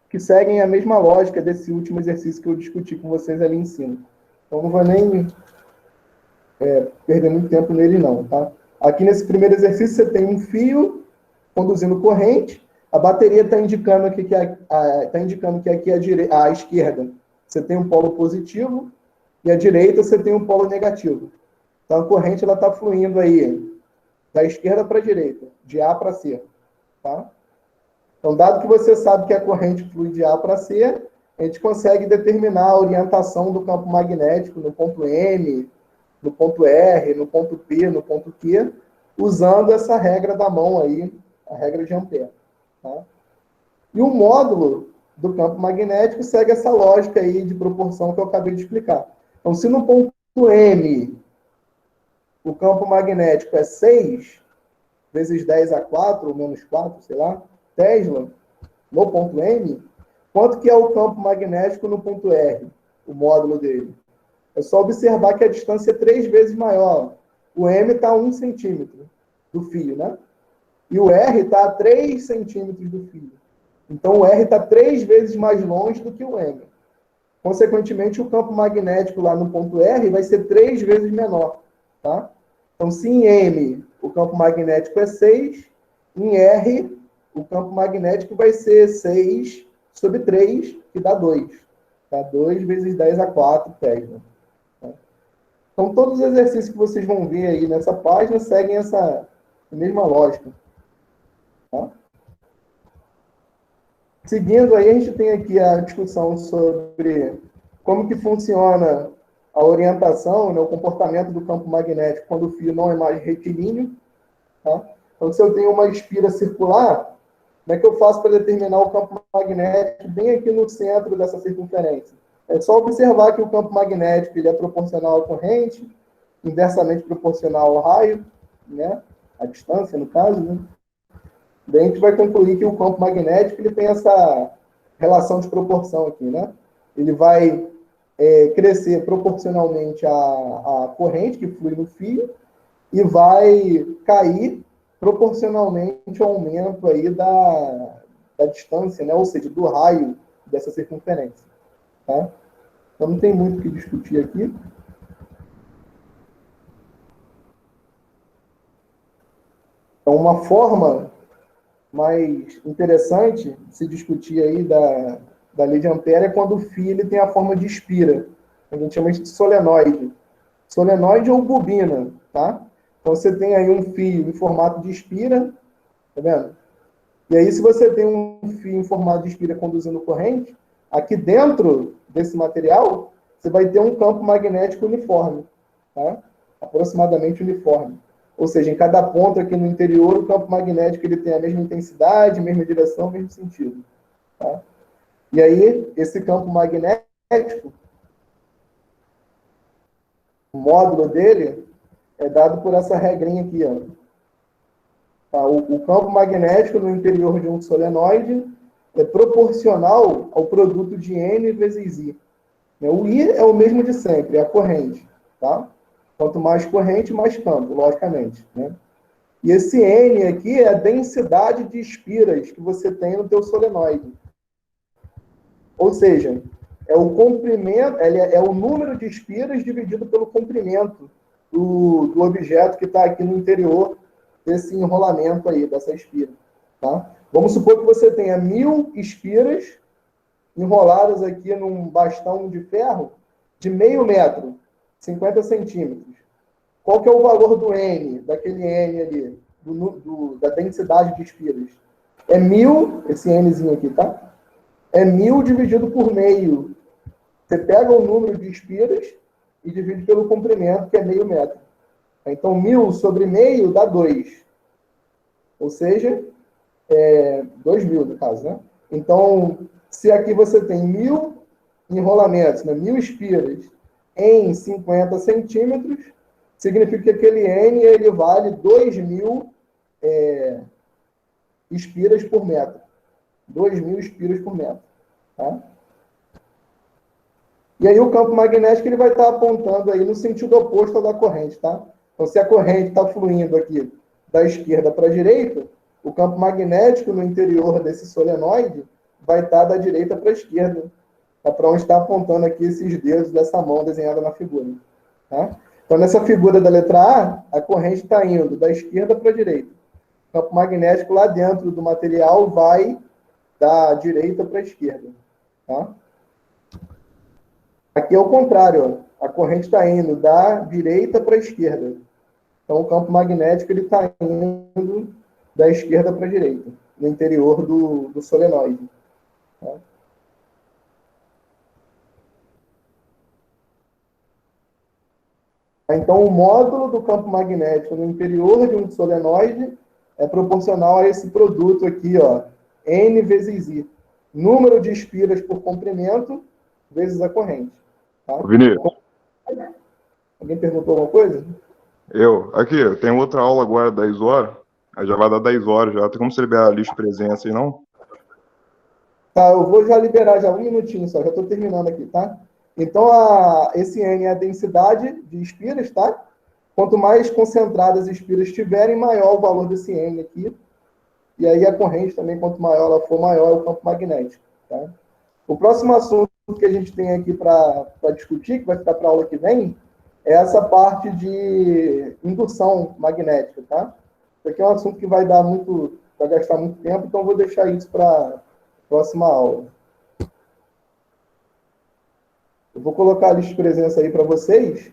Que seguem a mesma lógica desse último exercício que eu discuti com vocês ali em cima. Então, não vou nem perder muito tempo nele, não, tá? Aqui nesse primeiro exercício, você tem um fio conduzindo corrente, a bateria está indicando aqui aqui à esquerda você tem um polo positivo e à direita você tem um polo negativo. Então, a corrente está fluindo aí da esquerda para a direita, de A para C. Tá? Então, dado que você sabe que a corrente flui de A para C, a gente consegue determinar a orientação do campo magnético no ponto M, no ponto R, no ponto P, no ponto Q, usando essa regra da mão aí, a regra de Ampère. Tá? E o módulo do campo magnético segue essa lógica aí de proporção que eu acabei de explicar. Então, se no ponto M o campo magnético é 6 vezes 10 a 4, ou menos 4, sei lá, Tesla, no ponto M, quanto que é o campo magnético no ponto R, o módulo dele? É só observar que a distância é 3 vezes maior. O M está a 1 centímetro do fio, né? E o R está a 3 centímetros do fio. Então, o R está 3 vezes mais longe do que o M. Consequentemente, o campo magnético lá no ponto R vai ser 3 vezes menor. Tá? Então, se em M o campo magnético é 6, em R o campo magnético vai ser 6 sobre 3, que dá 2. Tá? 2 vezes 10 a 4 Tesla. Tá? Então, todos os exercícios que vocês vão ver aí nessa página seguem essa mesma lógica. Tá? Seguindo aí, a gente tem aqui a discussão sobre como que funciona a orientação, né, o comportamento do campo magnético quando o fio não é mais retilíneo. Tá? Então, se eu tenho uma espira circular, como é que eu faço para determinar o campo magnético bem aqui no centro dessa circunferência? É só observar que o campo magnético ele é proporcional à corrente, inversamente proporcional ao raio, né? A distância, no caso, né? Daí a gente vai concluir que o campo magnético ele tem essa relação de proporção aqui, né? Ele vai crescer proporcionalmente à corrente que flui no fio e vai cair proporcionalmente ao aumento aí da distância, né? Ou seja, do raio dessa circunferência. Tá? Então não tem muito o que discutir aqui. Então, uma forma mais interessante de se discutir aí da lei de Ampère é quando o fio ele tem a forma de espira. A gente chama isso de solenoide. Solenoide ou bobina, tá? Então, você tem aí um fio em formato de espira, tá vendo? E aí, se você tem um fio em formato de espira conduzindo corrente, aqui dentro desse material, você vai ter um campo magnético uniforme, tá? Aproximadamente uniforme. Ou seja, em cada ponto aqui no interior, o campo magnético ele tem a mesma intensidade, mesma direção, mesmo sentido. Tá? E aí, esse campo magnético, o módulo dele, é dado por essa regrinha aqui. Ó. Tá? O campo magnético no interior de um solenoide é proporcional ao produto de N vezes I. O I é o mesmo de sempre, é a corrente. Tá? Quanto mais corrente, mais campo, logicamente. Né? E esse N aqui é a densidade de espiras que você tem no teu solenoide. Ou seja, é o comprimento, é o número de espiras dividido pelo comprimento do objeto que está aqui no interior desse enrolamento aí, dessa espira. Tá? Vamos supor que você tenha 1000 espiras enroladas aqui num bastão de ferro de meio metro, 50 centímetros. Qual que é o valor do N, daquele N ali, da densidade de espiras? é 1000, esse Nzinho aqui, tá? É 1000 dividido por meio. Você pega o número de espiras e divide pelo comprimento, que é meio metro. Então, 1000 sobre meio dá 2. Ou seja, 2000 no caso, né? Então, se aqui você tem 1000 enrolamentos, né, 1000 espiras em 50 centímetros, significa que aquele N ele vale 2000 espiras por metro. 2000 espiras por metro. Tá? E aí o campo magnético ele vai estar apontando aí no sentido oposto ao da corrente. Tá? Então, se a corrente está fluindo aqui da esquerda para a direita, o campo magnético no interior desse solenoide vai estar da direita para a esquerda. É para onde está apontando aqui esses dedos dessa mão desenhada na figura. Tá? Então, nessa figura da letra A corrente está indo da esquerda para a direita. O campo magnético lá dentro do material vai da direita para a esquerda. Tá? Aqui é o contrário. Ó. A corrente está indo da direita para a esquerda. Então, o campo magnético está indo da esquerda para a direita, no interior do solenoide. Tá? Então, o módulo do campo magnético no interior de um solenoide é proporcional a esse produto aqui, ó, N vezes I. Número de espiras por comprimento vezes a corrente. Tá? Vinícius. Alguém perguntou alguma coisa? Aqui, eu tenho outra aula agora, 10 horas. Aí já vai dar 10 horas já. Tem como você liberar a lista de presença aí, não? Tá, eu vou já liberar já um minutinho só, já estou terminando aqui, tá? Então, esse N é a densidade de espiras, tá? Quanto mais concentradas as espiras estiverem, maior o valor desse N aqui. E aí a corrente também, quanto maior ela for, maior é o campo magnético, tá? O próximo assunto que a gente tem aqui para discutir, que vai ficar para a aula que vem, é essa parte de indução magnética, tá? Isso aqui é um assunto que vai gastar muito tempo, então eu vou deixar isso para a próxima aula. Eu vou colocar a lista de presença aí para vocês.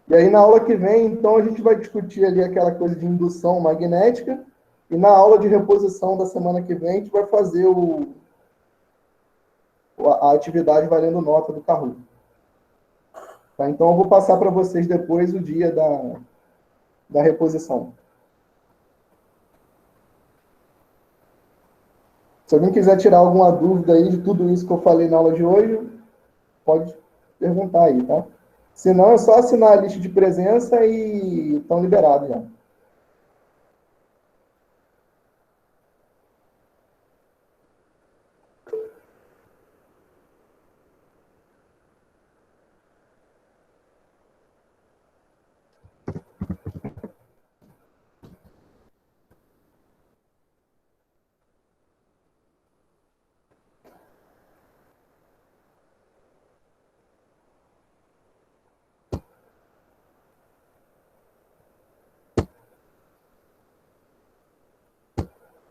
E aí, na aula que vem, então, a gente vai discutir ali aquela coisa de indução magnética. E na aula de reposição da semana que vem, a gente vai fazer a atividade valendo nota do Kahoot. Tá? Então, eu vou passar para vocês depois o dia da reposição. Se alguém quiser tirar alguma dúvida aí de tudo isso que eu falei na aula de hoje, pode perguntar aí, tá? Se não, é só assinar a lista de presença e estão liberados já.